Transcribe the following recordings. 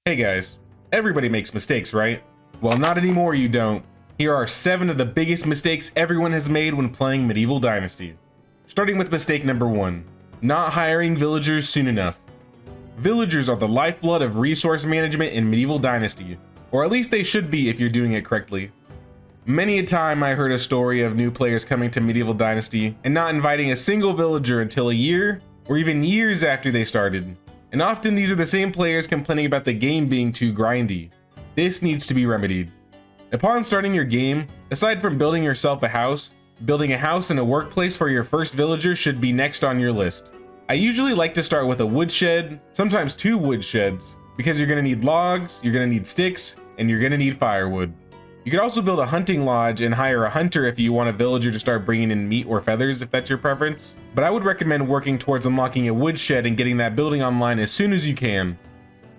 Hey guys, everybody makes mistakes, right? Well, not anymore, you don't. Here are 7 of the biggest mistakes everyone has made when playing Medieval Dynasty. Starting with mistake number 1, not hiring villagers soon enough. Villagers are the lifeblood of resource management in Medieval Dynasty, or at least they should be if you're doing it correctly. Many a time I heard a story of new players coming to Medieval Dynasty and not inviting a single villager until a year, or even years after they started. And often these are the same players complaining about the game being too grindy. This needs to be remedied. Upon starting your game, aside from building yourself a house, building a house and a workplace for your first villager should be next on your list. I usually like to start with a woodshed, sometimes 2 woodsheds, because you're going to need logs, you're going to need sticks, and you're going to need firewood. You could also build a hunting lodge and hire a hunter if you want a villager to start bringing in meat or feathers if that's your preference. But I would recommend working towards unlocking a woodshed and getting that building online as soon as you can.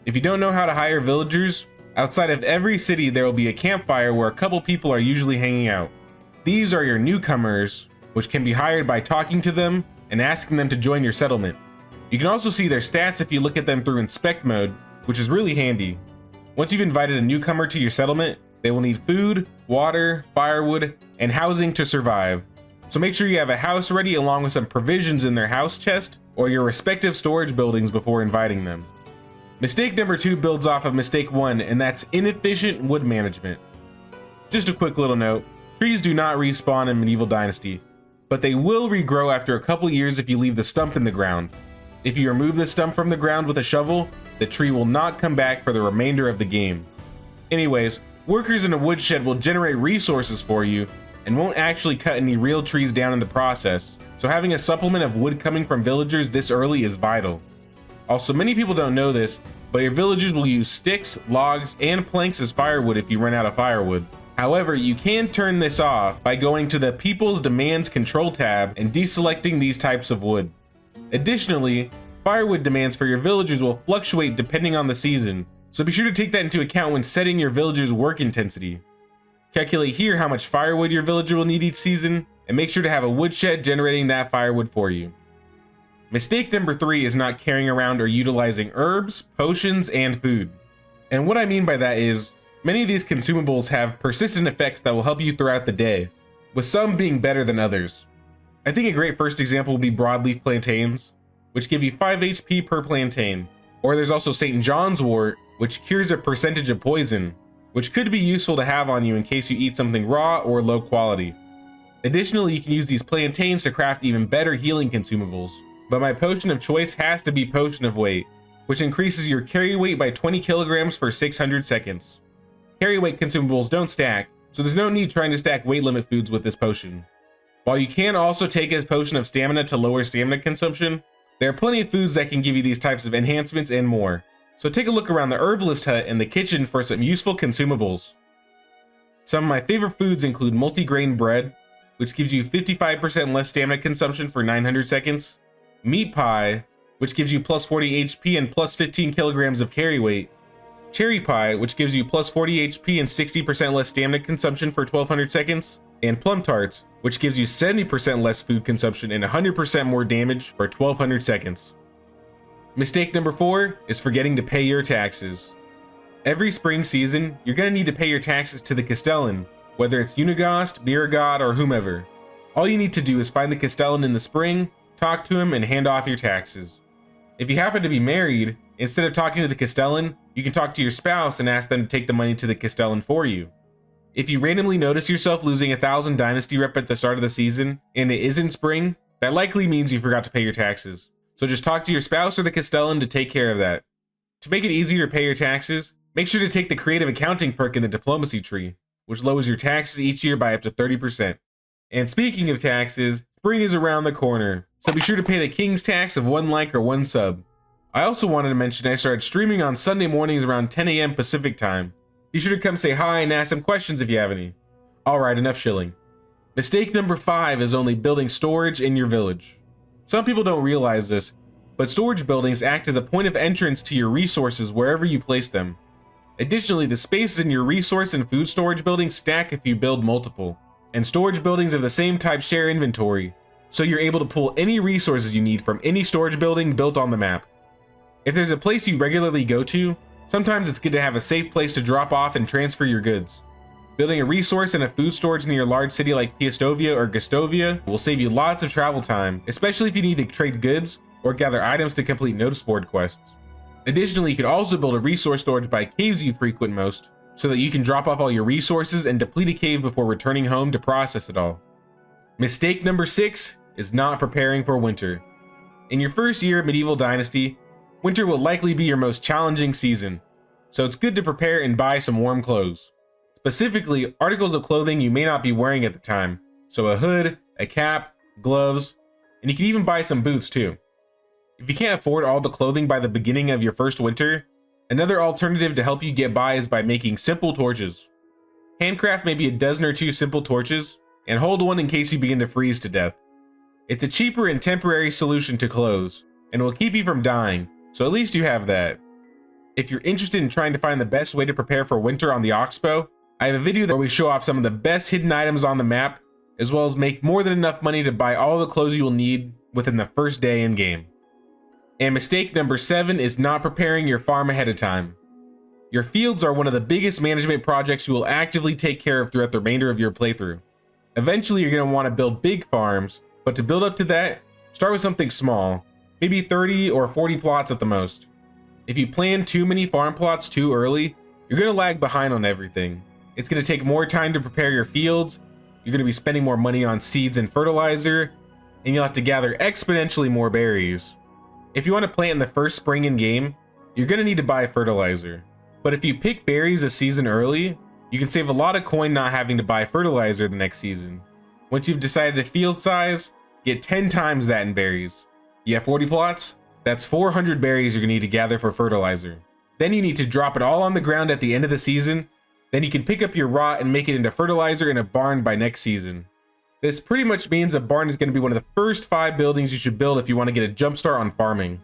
If you don't know how to hire villagers, outside of every city there will be a campfire where a couple people are usually hanging out. These are your newcomers, which can be hired by talking to them and asking them to join your settlement. You can also see their stats if you look at them through inspect mode, which is really handy. Once you've invited a newcomer to your settlement, they will need food, water, firewood, and housing to survive. So make sure you have a house ready along with some provisions in their house chest or your respective storage buildings before inviting them. Mistake number 2 builds off of mistake 1, and that's inefficient wood management. Just a quick little note, trees do not respawn in Medieval Dynasty, but they will regrow after a couple years if you leave the stump in the ground. If you remove the stump from the ground with a shovel, the tree will not come back for the remainder of the game. Anyways, workers in a woodshed will generate resources for you and won't actually cut any real trees down in the process, so having a supplement of wood coming from villagers this early is vital. Also, many people don't know this, but your villagers will use sticks, logs, and planks as firewood if you run out of firewood. However, you can turn this off by going to the People's Demands Control tab and deselecting these types of wood. Additionally, firewood demands for your villagers will fluctuate depending on the season, so be sure to take that into account when setting your villager's work intensity. Calculate here how much firewood your villager will need each season, and make sure to have a woodshed generating that firewood for you. Mistake number 3 is not carrying around or utilizing herbs, potions, and food. And what I mean by that is, many of these consumables have persistent effects that will help you throughout the day, with some being better than others. I think a great first example would be broadleaf plantains, which give you 5 HP per plantain. Or there's also St. John's wort, which cures a percentage of poison, which could be useful to have on you in case you eat something raw or low quality. Additionally, you can use these plantains to craft even better healing consumables. But my potion of choice has to be Potion of Weight, which increases your carry weight by 20 kilograms for 600 seconds. Carry weight consumables don't stack, so there's no need trying to stack weight limit foods with this potion. While you can also take a potion of stamina to lower stamina consumption, there are plenty of foods that can give you these types of enhancements and more. So take a look around the herbalist hut and the kitchen for some useful consumables. Some of my favorite foods include multigrain bread, which gives you 55% less stamina consumption for 900 seconds, meat pie, which gives you plus 40 HP and plus 15 kilograms of carry weight, cherry pie, which gives you plus 40 HP and 60% less stamina consumption for 1200 seconds, and plum tarts, which gives you 70% less food consumption and 100% more damage for 1200 seconds. Mistake number 4 is forgetting to pay your taxes. Every spring season, you're going to need to pay your taxes to the Castellan, whether it's Unigast, Miragod, or whomever. All you need to do is find the Castellan in the spring, talk to him, and hand off your taxes. If you happen to be married, instead of talking to the Castellan, you can talk to your spouse and ask them to take the money to the Castellan for you. If you randomly notice yourself losing 1,000 dynasty rep at the start of the season, and it isn't spring, that likely means you forgot to pay your taxes. So just talk to your spouse or the Castellan to take care of that. To make it easier to pay your taxes, make sure to take the creative accounting perk in the diplomacy tree, which lowers your taxes each year by up to 30%. And speaking of taxes, spring is around the corner, so be sure to pay the king's tax of 1 like or 1 sub. I also wanted to mention I started streaming on Sunday mornings around 10 AM Pacific time. Be sure to come say hi and ask some questions if you have any. Alright, enough shilling. Mistake number 5 is only building storage in your village. Some people don't realize this, but storage buildings act as a point of entrance to your resources wherever you place them. Additionally, the spaces in your resource and food storage buildings stack if you build multiple, and storage buildings of the same type share inventory, so you're able to pull any resources you need from any storage building built on the map. If there's a place you regularly go to, Sometimes it's good to have a safe place to drop off and transfer your goods. Building a resource and a food storage near a large city like Piastovia or Gustovia will save you lots of travel time, especially if you need to trade goods or gather items to complete notice board quests. Additionally, you could also build a resource storage by caves you frequent most, so that you can drop off all your resources and deplete a cave before returning home to process it all. Mistake number 6 is not preparing for winter. In your first year of Medieval Dynasty, winter will likely be your most challenging season, so it's good to prepare and buy some warm clothes. Specifically, articles of clothing you may not be wearing at the time, so a hood, a cap, gloves, and you can even buy some boots too. If you can't afford all the clothing by the beginning of your first winter, another alternative to help you get by is by making simple torches. Handcraft maybe a dozen or two simple torches, and hold one in case you begin to freeze to death. It's a cheaper and temporary solution to clothes, and will keep you from dying, so at least you have that. If you're interested in trying to find the best way to prepare for winter on the Oxbow, I have a video where we show off some of the best hidden items on the map, as well as make more than enough money to buy all the clothes you will need within the first day in game. And mistake number 7 is not preparing your farm ahead of time. Your fields are one of the biggest management projects you will actively take care of throughout the remainder of your playthrough. Eventually you're going to want to build big farms, but to build up to that, start with something small, maybe 30 or 40 plots at the most. If you plan too many farm plots too early, you're going to lag behind on everything. It's going to take more time to prepare your fields, you're going to be spending more money on seeds and fertilizer, and you'll have to gather exponentially more berries. If you want to plant in the first spring in game, you're going to need to buy fertilizer. But if you pick berries a season early, you can save a lot of coin not having to buy fertilizer the next season. Once you've decided a field size, get 10 times that in berries. You have 40 plots? That's 400 berries you're going to need to gather for fertilizer. Then you need to drop it all on the ground at the end of the season. Then you can pick up your rot and make it into fertilizer in a barn by next season. This pretty much means a barn is going to be one of the first 5 buildings you should build if you want to get a jump start on farming.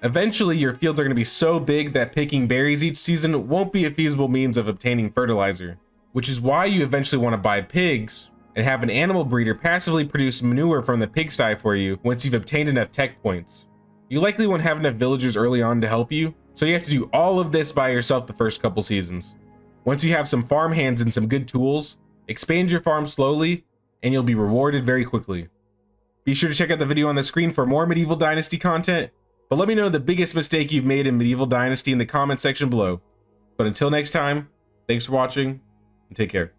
Eventually, your fields are going to be so big that picking berries each season won't be a feasible means of obtaining fertilizer, which is why you eventually want to buy pigs and have an animal breeder passively produce manure from the pigsty for you once you've obtained enough tech points. You likely won't have enough villagers early on to help you, so you have to do all of this by yourself the first couple seasons. Once you have some farm hands and some good tools, expand your farm slowly, and you'll be rewarded very quickly. Be sure to check out the video on the screen for more Medieval Dynasty content, but let me know the biggest mistake you've made in Medieval Dynasty in the comment section below. But until next time, thanks for watching, and take care.